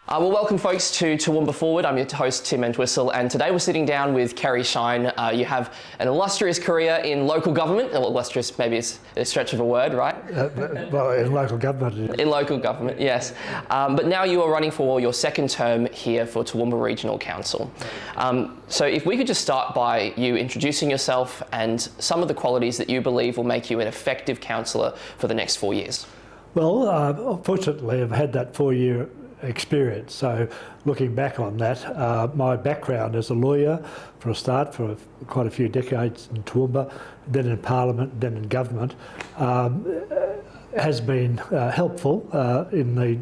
Well, welcome folks to Toowoomba Forward. I'm your host, Tim Entwistle, and today we're sitting down with Kerry Shine. You have an illustrious career in local government. Well, illustrious maybe is a stretch of a word, right? Well, in local government. In local government, yes. But now you are running for your second term here for Toowoomba Regional Council. So if we could just start by you introducing yourself and some of the qualities that you believe will make you an effective councillor for the next 4 years. Well, fortunately, I've had that 4-year experience. So looking back on that, my background as a lawyer for a start for quite a few decades in Toowoomba, then in Parliament, then in government, has been helpful in the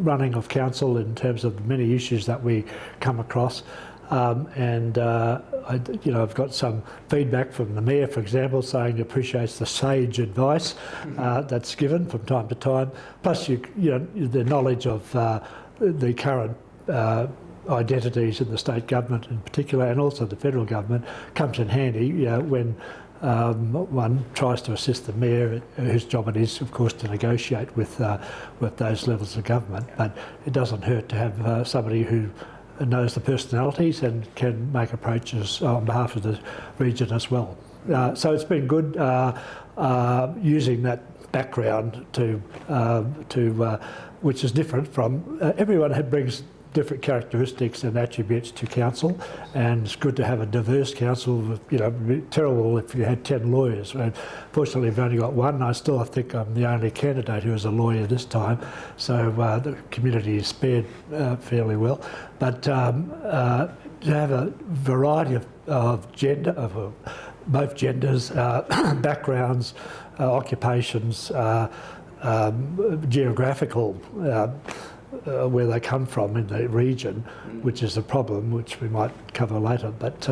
running of council in terms of the many issues that we come across. I've got some feedback from the Mayor, for example, saying he appreciates the sage advice that's given from time to time. Plus, the knowledge of the current identities in the state government in particular, and also the federal government, comes in handy when one tries to assist the Mayor, whose job it is, of course, to negotiate with those levels of government. But it doesn't hurt to have somebody who knows the personalities and can make approaches on behalf of the region as well. So it's been good using that background which is different from everyone who brings different characteristics and attributes to council, and it's good to have a diverse council. It'd be terrible if you had 10 lawyers. Fortunately, we've only got one. I still think I'm the only candidate who is a lawyer this time, so the community is spared fairly well. But to have a variety of both genders, backgrounds, occupations, geographical where they come from in the region, which is a problem which we might cover later. But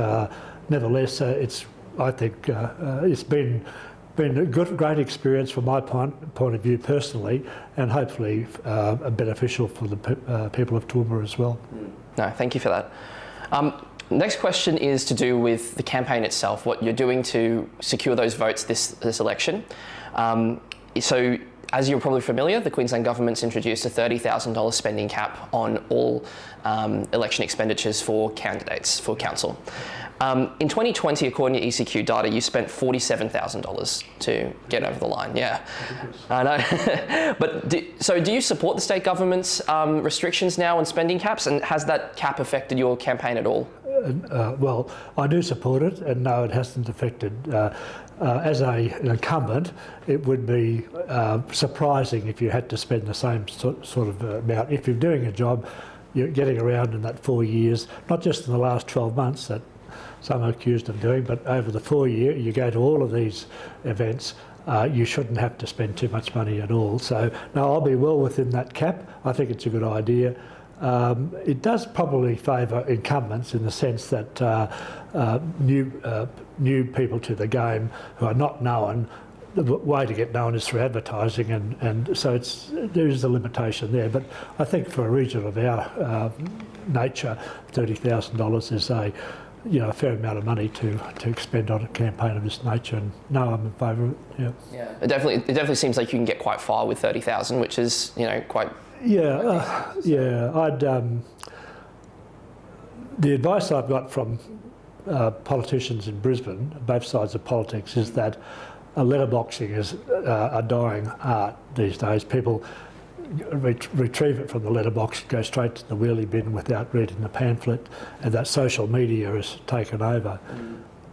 nevertheless, I think it's been a great experience from my point of view personally, and hopefully beneficial for the people of Toowoomba as well. No, thank you for that. Next question is to do with the campaign itself, what you're doing to secure those votes this election. So, as you're probably familiar, the Queensland Government's introduced a $30,000 spending cap on all election expenditures for candidates for council. In 2020, according to ECQ data, you spent $47,000 to get over the line. Yeah, I know. But do you support the state government's restrictions now on spending caps, and has that cap affected your campaign at all? Well, I do support it, and no, it hasn't affected. As an incumbent, it would be surprising if you had to spend the same sort of amount. If you're doing a job, you're getting around in that 4 years, not just in the last 12 months that some are accused of doing, but over the 4 year, you go to all of these events, you shouldn't have to spend too much money at all. So, no, I'll be well within that cap. I think it's a good idea. It does probably favour incumbents in the sense that new people to the game who are not known, the way to get known is through advertising, and so there is a limitation there. But I think for a region of our nature, $30,000 is a fair amount of money to expend on a campaign of this nature, and no, I'm in favour of it. Yeah. It definitely seems like you can get quite far with 30,000, which is quite. Yeah, the advice I've got from politicians in Brisbane, both sides of politics, is that letterboxing is a dying art these days. People retrieve it from the letterbox, go straight to the wheelie bin without reading the pamphlet, and that social media has taken over.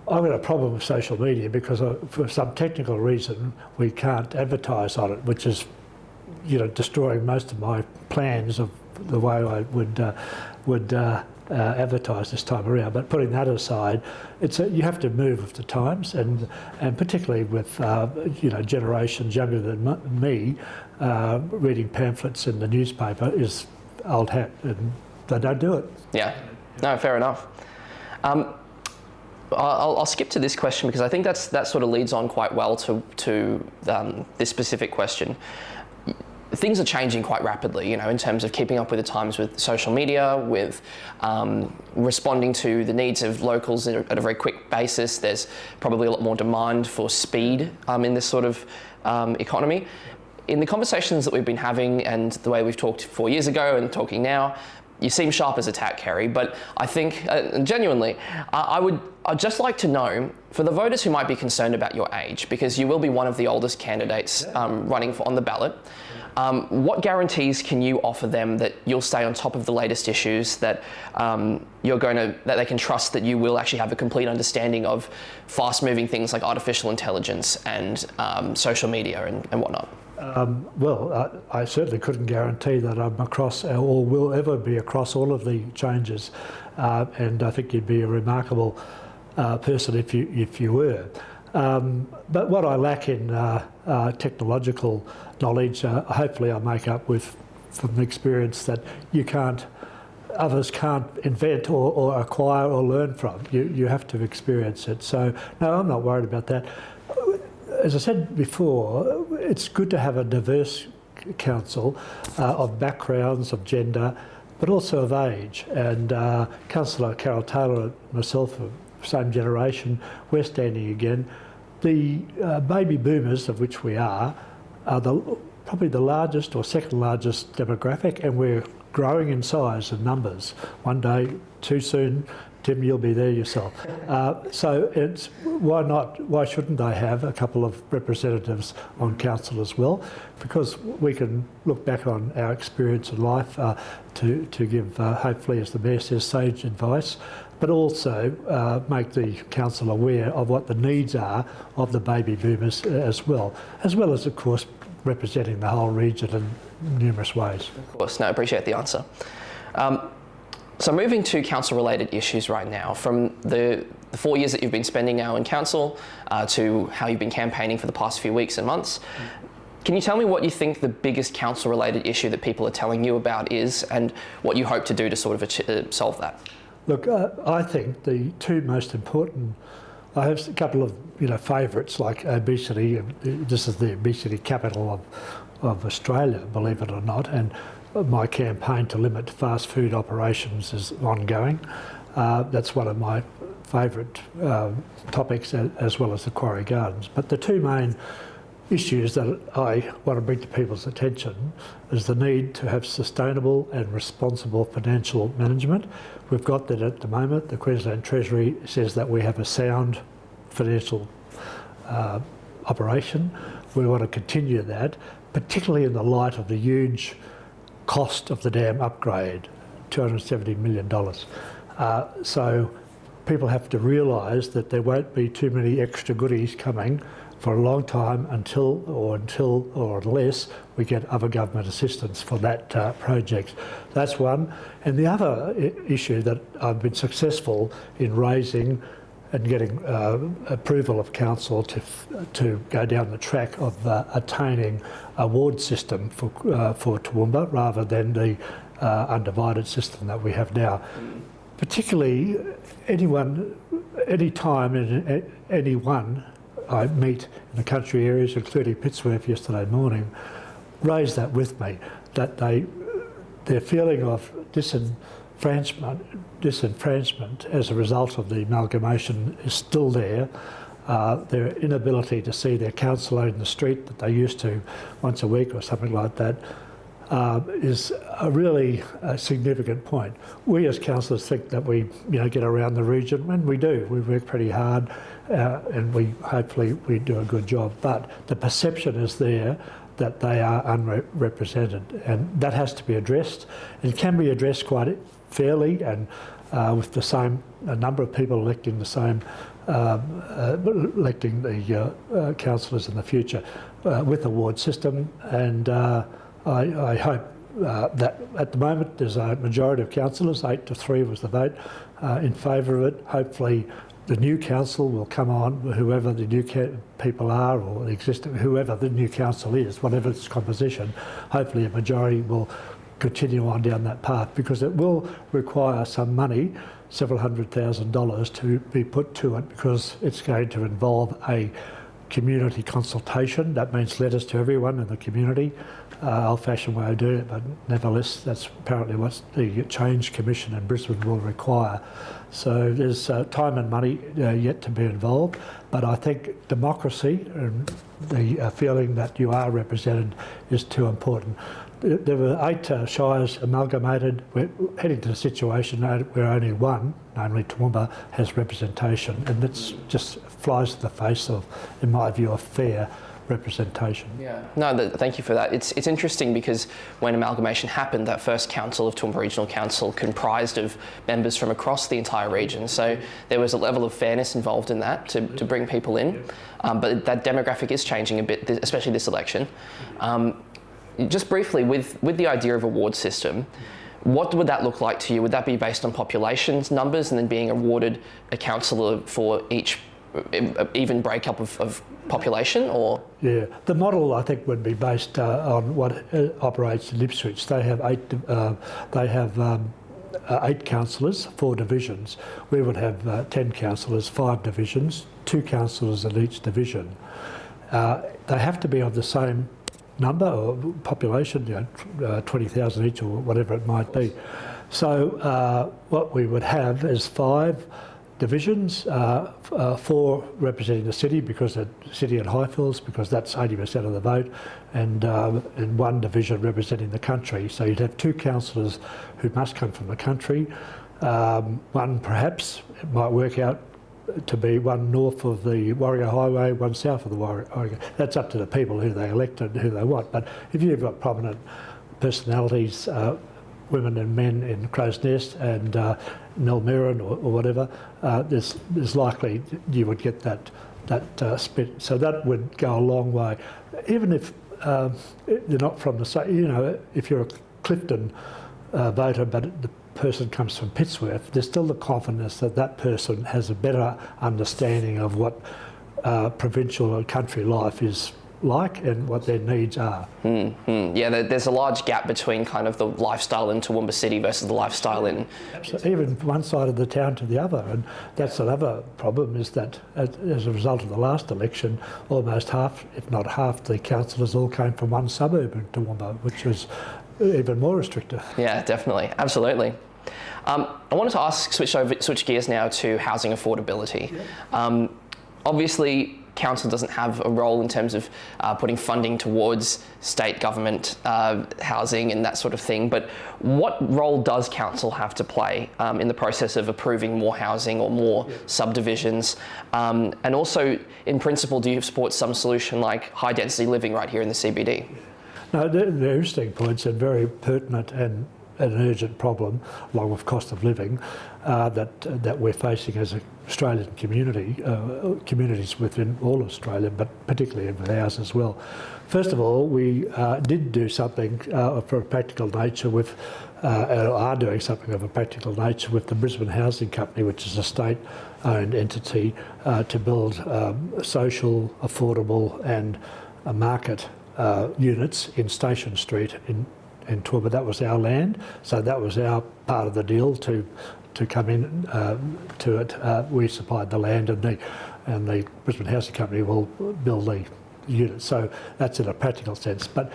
I've got a problem with social media because for some technical reason we can't advertise on it, which is destroying most of my plans of the way I would advertise this time around. But putting that aside, you have to move with the times, and particularly with generations younger than me, reading pamphlets in the newspaper is old hat, and they don't do it. Yeah, no, fair enough. I'll skip to this question because I think that sort of leads on quite well to this specific question. Things are changing quite rapidly, in terms of keeping up with the times with social media, with responding to the needs of locals at a very quick basis. There's probably a lot more demand for speed in this sort of economy. in the conversations that we've been having and the way we've talked 4 years ago and talking now, you seem sharp as a tack, Kerry, but I think, genuinely, I'd just like to know, for the voters who might be concerned about your age, because you will be one of the oldest candidates running on the ballot, what guarantees can you offer them that you'll stay on top of the latest issues, that that they can trust that you will actually have a complete understanding of fast-moving things like artificial intelligence and social media and whatnot? Well, I certainly couldn't guarantee that I'm across or will ever be across all of the changes, and I think you'd be a remarkable person if you were. But what I lack in technological knowledge, hopefully I make up with from the experience that others can't invent or acquire or learn from. You have to experience it. So no, I'm not worried about that. As I said before, it's good to have a diverse council of backgrounds, of gender, but also of age. And Councillor Carol Taylor and myself are same generation. We're standing again. The baby boomers, of which we are probably the largest or second largest demographic, and we're growing in size and numbers. One day, too soon, Tim, you'll be there yourself. So it's why shouldn't they have a couple of representatives on council as well? Because we can look back on our experience in life to give, hopefully, as the Mayor says, sage advice, but also make the council aware of what the needs are of the baby boomers as well as, of course, representing the whole region in numerous ways. Of course, no, I appreciate the answer. So moving to council-related issues right now, from the 4 years that you've been spending now in council to how you've been campaigning for the past few weeks and months, can you tell me what you think the biggest council-related issue that people are telling you about is, and what you hope to do to sort of solve that? Look, I think the two most important, I have a couple of favourites like obesity. This is the obesity capital of Australia, believe it or not, and my campaign to limit fast food operations is ongoing. That's one of my favourite topics, as well as the Quarry Gardens. But the two main issues that I want to bring to people's attention is the need to have sustainable and responsible financial management. We've got that at the moment. The Queensland Treasury says that we have a sound financial operation. We want to continue that, particularly in the light of the huge cost of the dam upgrade, $270 million. So people have to realise that there won't be too many extra goodies coming for a long time until or unless we get other government assistance for that project. That's one. And the other issue that I've been successful in raising and getting approval of council to go down the track of attaining a ward system for Toowoomba rather than the undivided system that we have now. Particularly, any time and anyone I meet in the country areas, including Pittsworth yesterday morning, raised that with me, that their feeling of disenfranchisement as a result of the amalgamation is still there. Their inability to see their councillor in the street that they used to once a week or something like that is a really significant point. We as councillors think that we get around the region, and we do. We work pretty hard and hopefully we do a good job. But the perception is there that they are unrepresented, and that has to be addressed. It can be addressed quite fairly and with the same number of people electing the same, electing the councillors in the future with a ward system. And I hope that at the moment there's a majority of councillors, 8-3 was the vote, in favour of it. Hopefully the new council will come on, whoever the new people are, or the existing, whoever the new council is, whatever its composition, hopefully a majority will continue on down that path, because it will require some money, several $100,000 to be put to it, because it's going to involve a community consultation. That means letters to everyone in the community. Old-fashioned way of doing it, but nevertheless, that's apparently what the Change Commission in Brisbane will require. So there's time and money yet to be involved, but I think democracy and the feeling that you are represented is too important. There were 8 shires amalgamated. We're heading to a situation where only one, namely Toowoomba, has representation, and that just flies to the face of, in my view, a fair representation. Yeah. No, thank you for that. It's interesting because when amalgamation happened, that first council of Toowoomba Regional Council comprised of members from across the entire region. So there was a level of fairness involved in that to bring people in. But that demographic is changing a bit, especially this election. Just briefly, with the idea of award system, what would that look like to you? Would that be based on population numbers and then being awarded a councillor for each even breakup of population, or? Yeah, the model I think would be based on what operates in Ipswich. They have 8 councillors, 4 divisions. We would have 10 councillors, 5 divisions, 2 councillors in each division. They have to be of the same number or population, 20,000 each or whatever it might be. So what we would have is 5 divisions, 4 representing the city, because the city and Highfields, because that's 80% of the vote, and 1 division representing the country. So you'd have 2 councillors who must come from the country. One perhaps, it might work out to be 1 north of the Warrior Highway, 1 south of the Warrior. That's up to the people who they elect and who they want. But if you've got prominent personalities, women and men in Crow's Nest and Millmerran or whatever, there's likely you would get that split. So that would go a long way. Even if they're not from the same, if you're a Clifton voter but the person comes from Pittsworth, there's still the confidence that that person has a better understanding of what provincial or country life is like and what their needs are. Yeah, there's a large gap between kind of the lifestyle in Toowoomba City versus the lifestyle in... Absolutely. Even one side of the town to the other, and that's another problem, is that as a result of the last election, almost half, if not half, the councillors all came from one suburb in Toowoomba, which was even more restrictive. Yeah, definitely, absolutely. I wanted to switch gears now to housing affordability. Yeah. Obviously, council doesn't have a role in terms of putting funding towards state government housing and that sort of thing, but what role does council have to play in the process of approving more housing or more subdivisions? And also, in principle, do you support some solution like high density living right here in the CBD? No, they're interesting points and very pertinent and an urgent problem, along with cost of living, that we're facing as an Australian community, communities within all Australia, but particularly with ours as well. First of all, we did do something for a practical nature with, are doing something of a practical nature with the Brisbane Housing Company, which is a state-owned entity, to build social, affordable and market units in Station Street in Toowoomba. That was our land, so that was our part of the deal to come in to it. We supplied the land, and the Brisbane Housing Company will build the units. So that's in a practical sense. But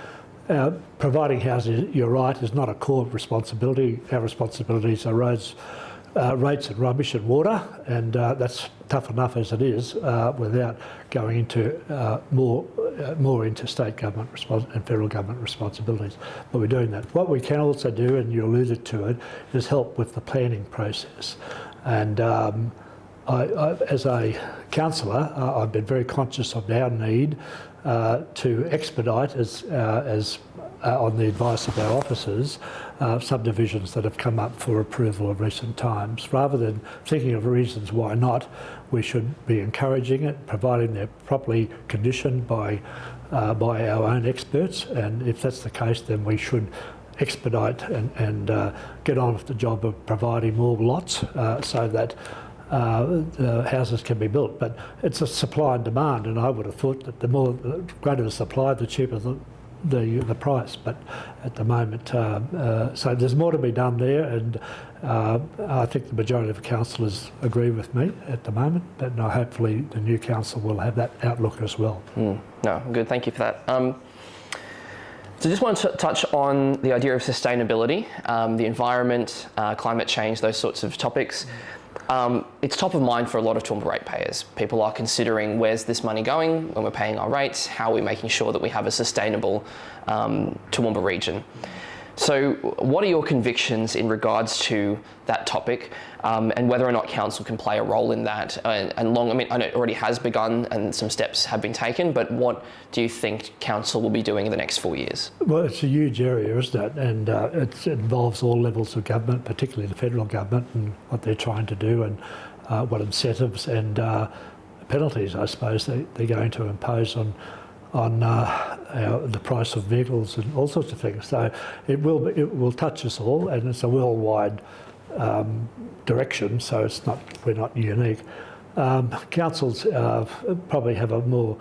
providing housing, you're right, is not a core responsibility. Our responsibilities are roads, rates and rubbish and water, and that's tough enough as it is without going into more into state government and federal government responsibilities. But we're doing that. What we can also do, and you alluded to it, is help with the planning process. And I, as a councillor, I've been very conscious of our need to expedite, as on the advice of our officers, subdivisions that have come up for approval of recent times. Rather than thinking of reasons why not, we should be encouraging it, providing they're properly conditioned by our own experts. And if that's the case, then we should expedite and get on with the job of providing more lots so that the houses can be built. But it's a supply and demand, and I would have thought that the greater the supply, the cheaper the price. But at the moment, so there's more to be done there, and I think the majority of councillors agree with me at the moment, but hopefully the new council will have that outlook as well. No, good, thank you for that. So just want to touch on the idea of sustainability, the environment, climate change, those sorts of topics. It's top of mind for a lot of Toowoomba ratepayers. People are considering where's this money going when we're paying our rates, how are we making sure that we have a sustainable Toowoomba region. So what are your convictions in regards to that topic, and whether or not council can play a role in that? I know it already has begun and some steps have been taken, but what do you think council will be doing in the next 4 years? Well, it's a huge area, isn't it? And it involves all levels of government, particularly the federal government, and what they're trying to do, and what incentives and penalties, I suppose, they're going to impose on the price of vehicles and all sorts of things. So it will touch us all, and it's a worldwide direction. So we're not unique. Councils probably have a more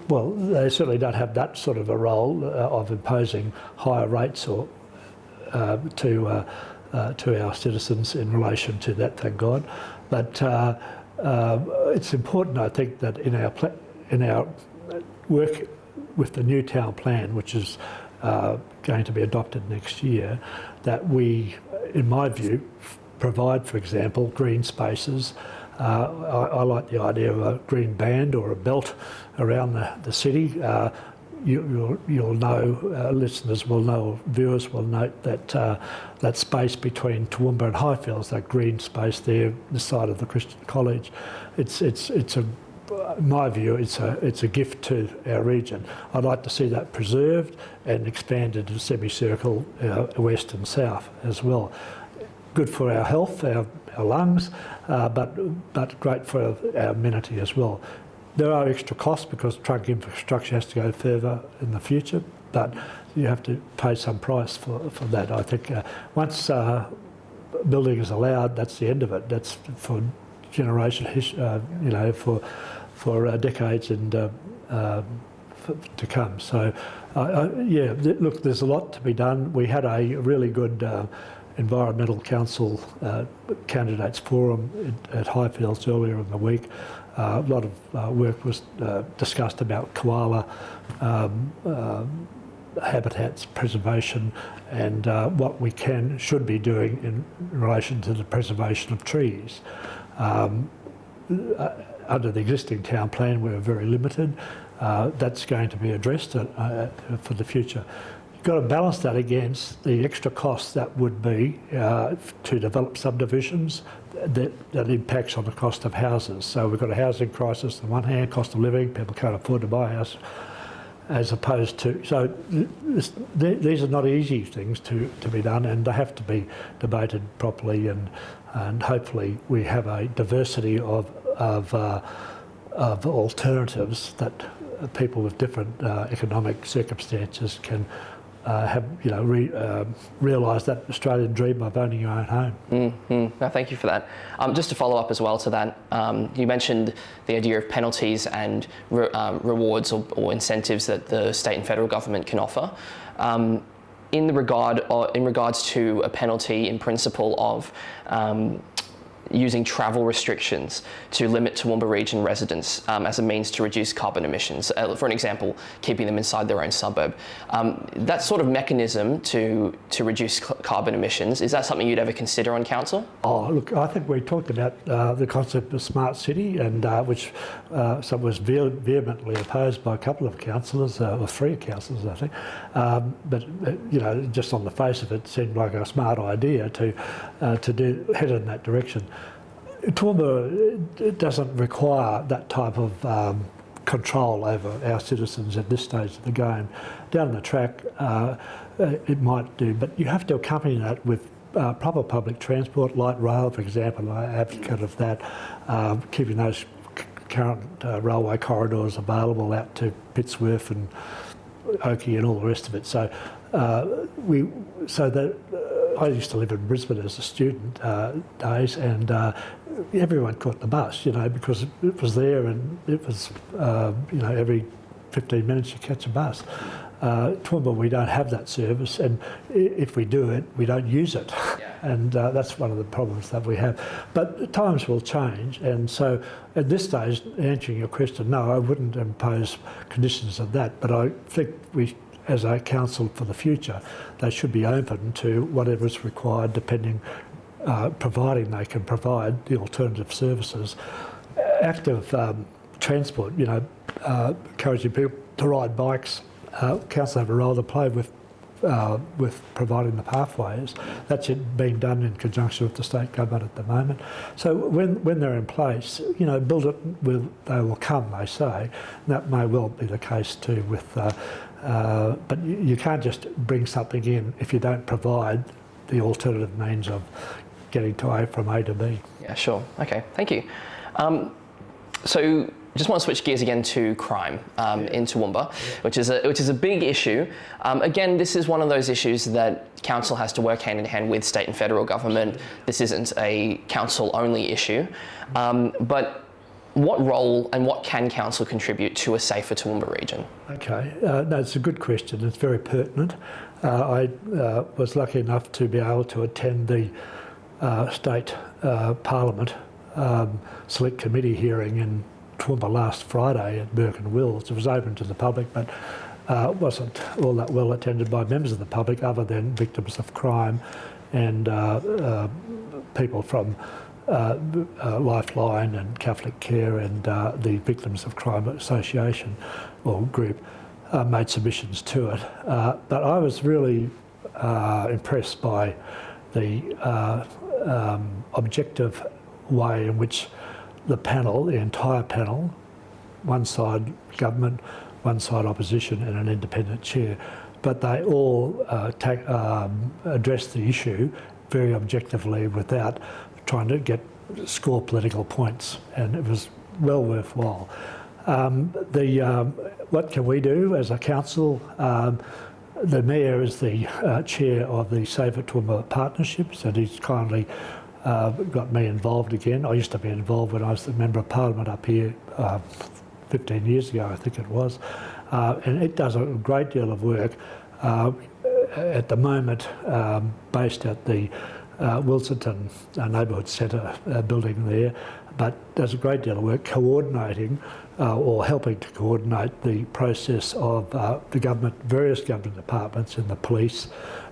well, they certainly don't have that sort of a role of imposing higher rates or to our citizens in relation to that. Thank God, but it's important, I think, that in our work with the new town plan, which is going to be adopted next year, that we, in my view, provide, for example, green spaces. I like the idea of a green band or a belt around the city. You'll know, listeners will know, viewers will note that that space between Toowoomba and Highfields, that green space there, the side of the Christian College, it's in my view, it's a gift to our region. I'd like to see that preserved and expanded to semicircle west and south as well. Good for our health, our lungs, but great for our amenity as well. There are extra costs because trunk infrastructure has to go further in the future, but you have to pay some price for that. I think once building is allowed, that's the end of it. That's for generations, for decades and to come. So, look, there's a lot to be done. We had a really good Environmental Council Candidates Forum at Highfields earlier in the week. A lot of work was discussed about koala habitats preservation and what we should be doing in relation to the preservation of trees. Under the existing town plan, we're very limited. That's going to be addressed for the future. You've got to balance that against the extra costs that would be to develop subdivisions that impacts on the cost of houses. So we've got a housing crisis on one hand, cost of living, people can't afford to buy a house, as opposed to, so these are not easy things to be done, and they have to be debated properly, and hopefully we have a diversity of alternatives that people with different economic circumstances can realise that Australian dream of owning your own home. No, thank you for that. Just to follow up as well to that, you mentioned the idea of penalties and rewards or incentives that the state and federal government can offer. In regards to a penalty in principle of using travel restrictions to limit Toowoomba region residents as a means to reduce carbon emissions. For an example, keeping them inside their own suburb. That sort of mechanism to reduce carbon emissions, is that something you'd ever consider on council? Oh, look, I think we talked about the concept of smart city, and which was vehemently opposed by a couple of councillors, or 3 councillors, I think. But just on the face of it, seemed like a smart idea to head in that direction. Toowoomba doesn't require that type of control over our citizens at this stage of the game. Down the track, it might do, but you have to accompany that with proper public transport, light rail, for example. I'm an advocate of that, keeping those current railway corridors available out to Pittsworth and Oakey and all the rest of it. So I used to live in Brisbane as a student days, and everyone caught the bus, because it was there, and it was, every 15 minutes you catch a bus. Toowoomba, we don't have that service, and if we do it, we don't use it. Yeah. And that's one of the problems that we have. But times will change, and so at this stage, answering your question, no, I wouldn't impose conditions of that, but I think we, as a council for the future, they should be open to whatever is required, depending, providing they can provide the alternative services. Active transport, encouraging people to ride bikes. Council have a role to play with providing the pathways. That's being done in conjunction with the state government at the moment. So when they're in place, build it they will come, they say. And that may well be the case too with, but you can't just bring something in if you don't provide the alternative means of getting from A to B. Yeah, sure. Okay, thank you. So just want to switch gears again to crime in Toowoomba, which is a big issue. Again, this is one of those issues that council has to work hand in hand with state and federal government. This isn't a council-only issue. But what role and what can council contribute to a safer Toowoomba region? Okay, no, it's a good question. It's very pertinent. I was lucky enough to be able to attend the state Parliament Select Committee hearing in Toowoomba last Friday at Burke and Wills. It was open to the public, but wasn't all that well attended by members of the public other than victims of crime and people from Lifeline and Catholic Care and the Victims of Crime Association or group made submissions to it. But I was really impressed by the objective way in which the entire panel, one side government, one side opposition and an independent chair, but they all addressed the issue very objectively without trying to score political points, and it was well worthwhile. What can we do as a council? The Mayor is the chair of the Safer Toowoomba Partnerships, and he's kindly got me involved again. I used to be involved when I was the Member of Parliament up here 15 years ago, I think it was. And it does a great deal of work at the moment based at the Wilsonton Neighbourhood Centre building there, but does a great deal of work coordinating or helping to coordinate the process of the government, various government departments and the police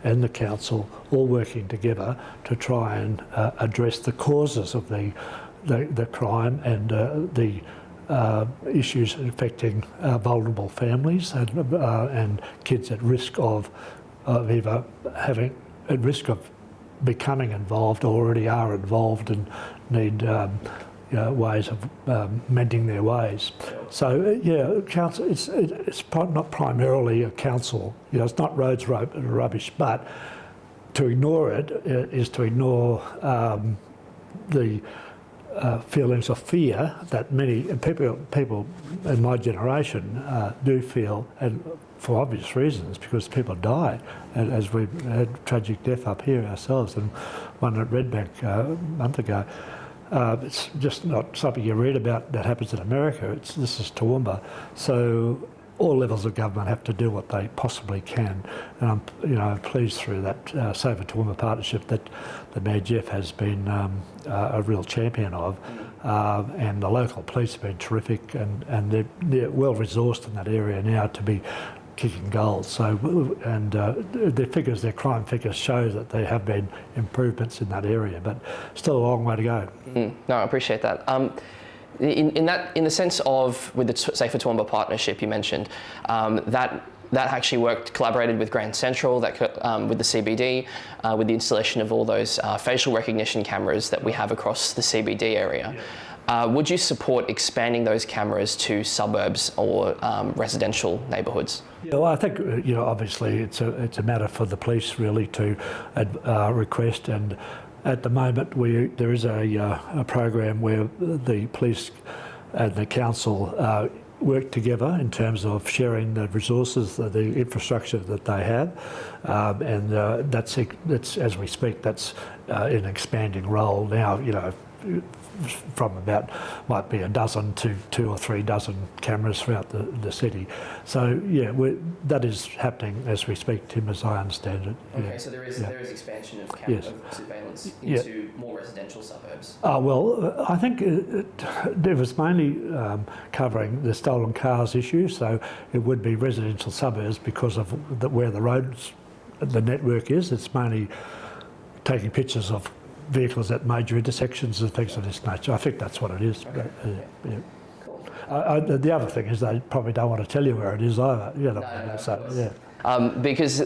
and the council all working together to try and address the causes of the crime and the issues affecting vulnerable families and kids at risk of either becoming involved or already are involved and need ways of mending their ways. So council, it's not primarily a council. It's not roads, rubbish, but to ignore it is to ignore the feelings of fear that many people in my generation do feel, and for obvious reasons, because people die, and as we've had tragic death up here ourselves, and one at Redbank a month ago. It's just not something you read about that happens in America. This is Toowoomba. So all levels of government have to do what they possibly can. And I'm pleased through that Safer Toowoomba partnership that the Mayor Jeff has been a real champion of. And the local police have been terrific, and they're well resourced in that area now to be kicking goals. So, and their crime figures show that there have been improvements in that area, but still a long way to go. No, I appreciate that. In the sense of with the Safer Toowoomba partnership you mentioned, that actually collaborated with Grand Central, with the CBD, with the installation of all those facial recognition cameras that we have across the CBD area. Yeah. Would you support expanding those cameras to suburbs or residential neighbourhoods? Yeah, well, I think obviously it's a matter for the police really to request, and at the moment there is a program where the police and the council work together in terms of sharing the resources, the infrastructure that they have, and that's as we speak. That's an expanding role now. from about, might be a dozen to 2 or 3 dozen cameras throughout the city. So yeah, that is happening as we speak, Tim, as I understand it. Okay, yeah. so there is expansion of, Yes. of surveillance into more residential suburbs. Well, I think it was mainly covering the stolen cars issue, so it would be residential suburbs because of where the roads, the network is. It's mainly taking pictures of vehicles at major intersections and things of this nature. I think that's what it is. Okay. Yeah. Cool. The other thing is they probably don't want to tell you where it is either. You know, No, so, of course. yeah. Because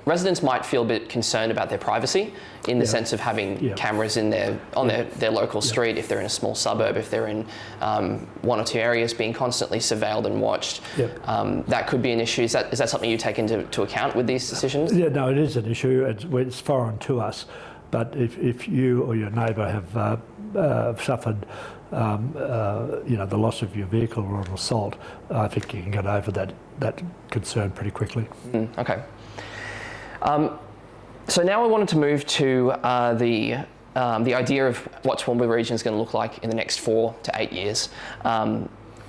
residents might feel a bit concerned about their privacy in the sense of having cameras in on their local street, if they're in a small suburb, if they're in 1 or 2 areas being constantly surveilled and watched. That could be an issue. Is that something you take into account with these decisions? Yeah, no, it is an issue. It's foreign to us. But if you or your neighbour have suffered the loss of your vehicle or an assault, I think you can get over that concern pretty quickly. Okay. So now I wanted to move to the idea of what Toowoomba region is going to look like in the next 4 to 8 years.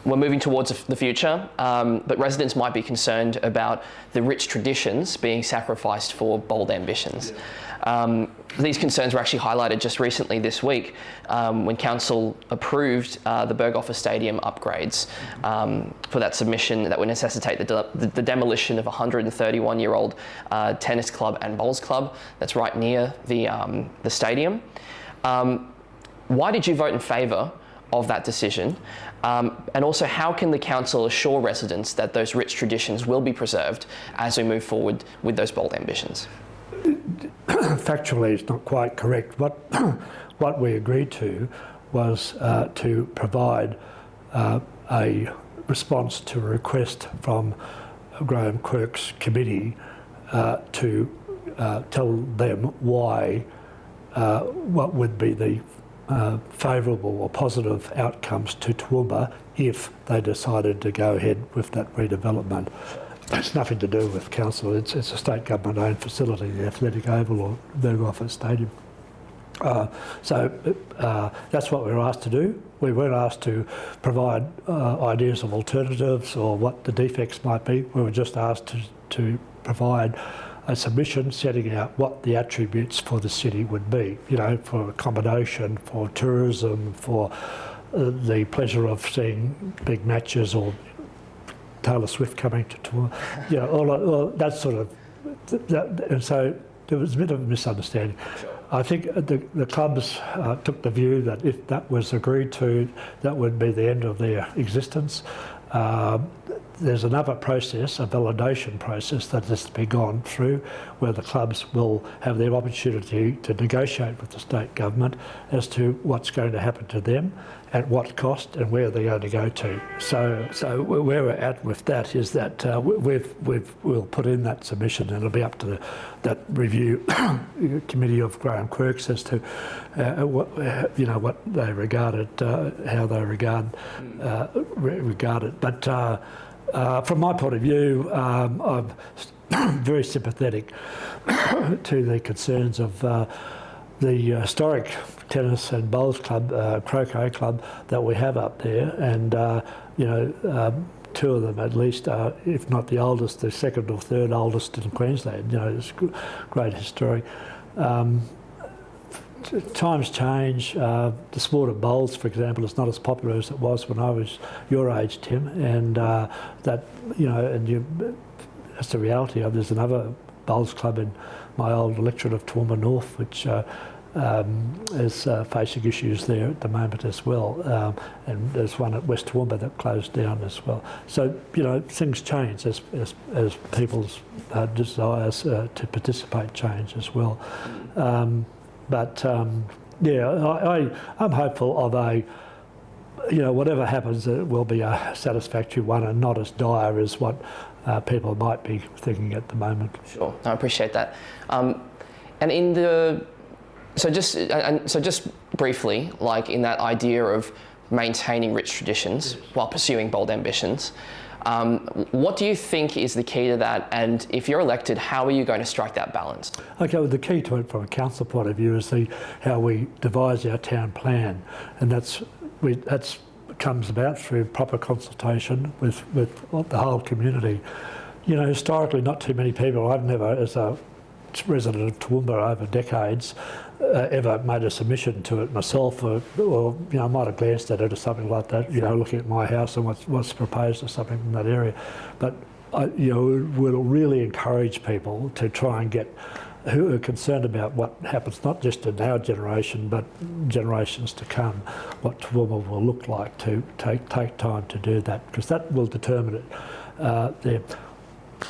We're moving towards the future, but residents might be concerned about the rich traditions being sacrificed for bold ambitions. These concerns were actually highlighted just recently this week when Council approved the Berghofer Stadium upgrades for that submission that would necessitate the demolition of a 131-year-old tennis club and bowls club that's right near the stadium. Why did you vote in favour of that decision? And also, how can the council assure residents that those rich traditions will be preserved as we move forward with those bold ambitions? Factually, it's not quite correct. What we agreed to was to provide a response to a request from Graham Quirk's committee to tell them why, what would be the favourable or positive outcomes to Toowoomba if they decided to go ahead with that redevelopment. It's nothing to do with council. It's a state government owned facility, the Athletic Oval or Berghofer Stadium. So that's what we were asked to do. We weren't asked to provide ideas of alternatives or what the defects might be. We were just asked to provide a submission setting out what the attributes for the city would be, for accommodation, for tourism, for the pleasure of seeing big matches or Taylor Swift coming to tour, all that sort of, and so there was a bit of a misunderstanding. Sure. I think the clubs took the view that if that was agreed to, that would be the end of their existence. There's another process, a validation process that has to be gone through, where the clubs will have the opportunity to negotiate with the state government as to what's going to happen to them, at what cost, and where they're going to go to. So where we're at with that is that we'll put in that submission, and it'll be up to that review committee of Graham Quirks as to what they regard it, how they regard it. But from my point of view, I'm very sympathetic to the concerns of the historic tennis and bowls club, croquet club that we have up there, and 2 of them at least are, if not the oldest, the second or third oldest in Queensland. It's great history. Times change. The sport of bowls, for example, is not as popular as it was when I was your age, Tim, and that's the reality of. There's another bowls club in my old electorate of Toowoomba North, which is facing issues there at the moment as well, and there's one at West Toowoomba that closed down as well. So things change as people's desires to participate change as well. I'm hopeful of whatever happens, it will be a satisfactory one and not as dire as what people might be thinking at the moment. Sure, I appreciate that. So just briefly, like in that idea of maintaining rich traditions while pursuing bold ambitions, What do you think is the key to that? And if you're elected, how are you going to strike that balance? Okay, well, the key to it from a council point of view is how we devise our town plan, and that's comes about through proper consultation with the whole community. You know, historically, not too many people, I've never, as a resident of Toowoomba over decades, ever made a submission to it myself, or you know, I might have glanced at it or something like that, you know, looking at my house and what's proposed or something in that area. But you know, we'll really encourage people to try and get who are concerned about what happens, not just in our generation, but generations to come, what Toowoomba will look like, to take time to do that, because that will determine it there.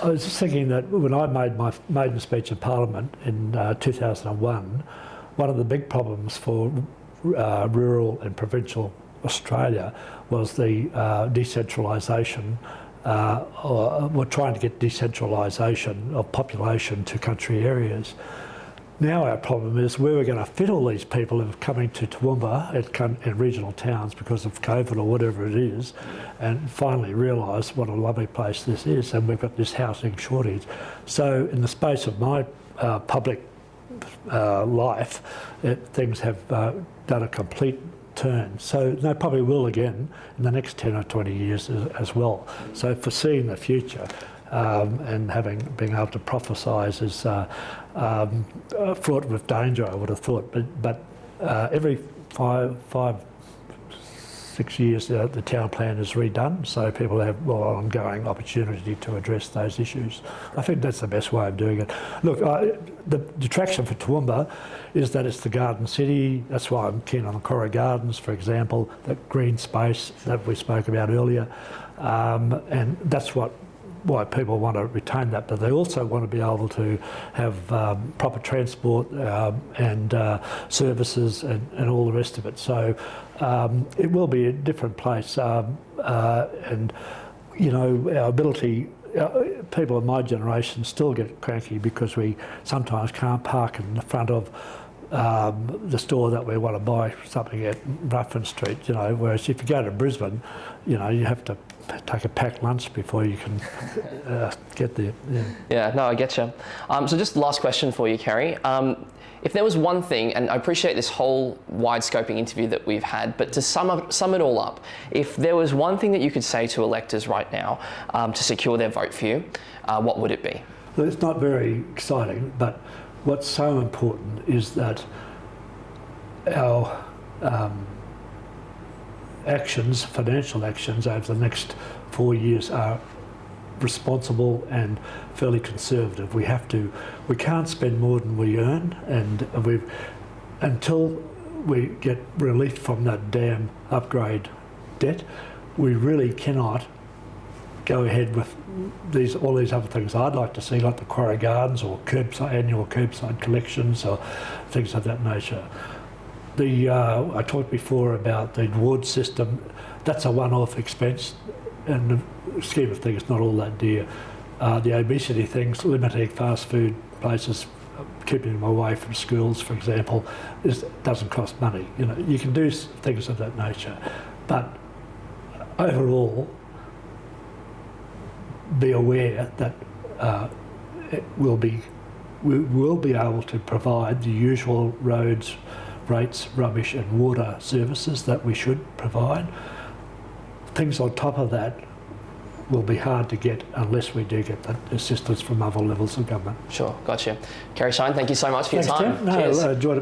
I was just thinking that when I made my maiden speech in Parliament in 2001, one of the big problems for rural and provincial Australia was the decentralisation, or trying to get decentralisation of population to country areas. Now our problem is where we're going to fit all these people who are coming to Toowoomba in regional towns because of COVID or whatever it is, and finally realise what a lovely place this is, and we've got this housing shortage. So in the space of my public life, things have done a complete turn. So they probably will again in the next 10 or 20 years as well. So foreseeing the future and being able to prophesise is fraught with danger, I would have thought. But every 6 years the town plan is redone, so people have ongoing opportunity to address those issues. I think that's the best way of doing it. Look, the attraction for Toowoomba is that it's the garden city. That's why I'm keen on the Cora Gardens, for example, that green space that we spoke about earlier, and that's why people want to retain that, but they also want to be able to have proper transport and services and all the rest of it. So it will be a different place, and you know, our ability. People of my generation still get cranky because we sometimes can't park in the front of the store that we want to buy something at Ruffin Street, you know, whereas if you go to Brisbane, you know, you have to take a packed lunch before you can get there. Yeah, no, I get you. So just last question for you, Kerry. If there was one thing, and I appreciate this whole wide-scoping interview that we've had, but to sum it all up, if there was one thing that you could say to electors right now to secure their vote for you, what would it be? Well, it's not very exciting, but what's so important is that our actions, financial actions over the next 4 years are responsible and fairly conservative. We can't spend more than we earn, and until we get relief from that damn upgrade debt, we really cannot go ahead with all these other things I'd like to see, like the Quarry Gardens or annual curbside collections or things of that nature. I talked before about the reward system. That's a one-off expense, and the scheme of things, not all that dear. The obesity things, limiting fast food places, keeping them away from schools, for example, doesn't cost money. You know, you can do things of that nature, but overall, be aware that we will be able to provide the usual roads, rates, rubbish and water services that we should provide. Things on top of that will be hard to get unless we do get that assistance from other levels of government. Sure, gotcha. Kerry Shine, thank you so much for your Thanks, time. Tim. No, Cheers. I enjoyed it.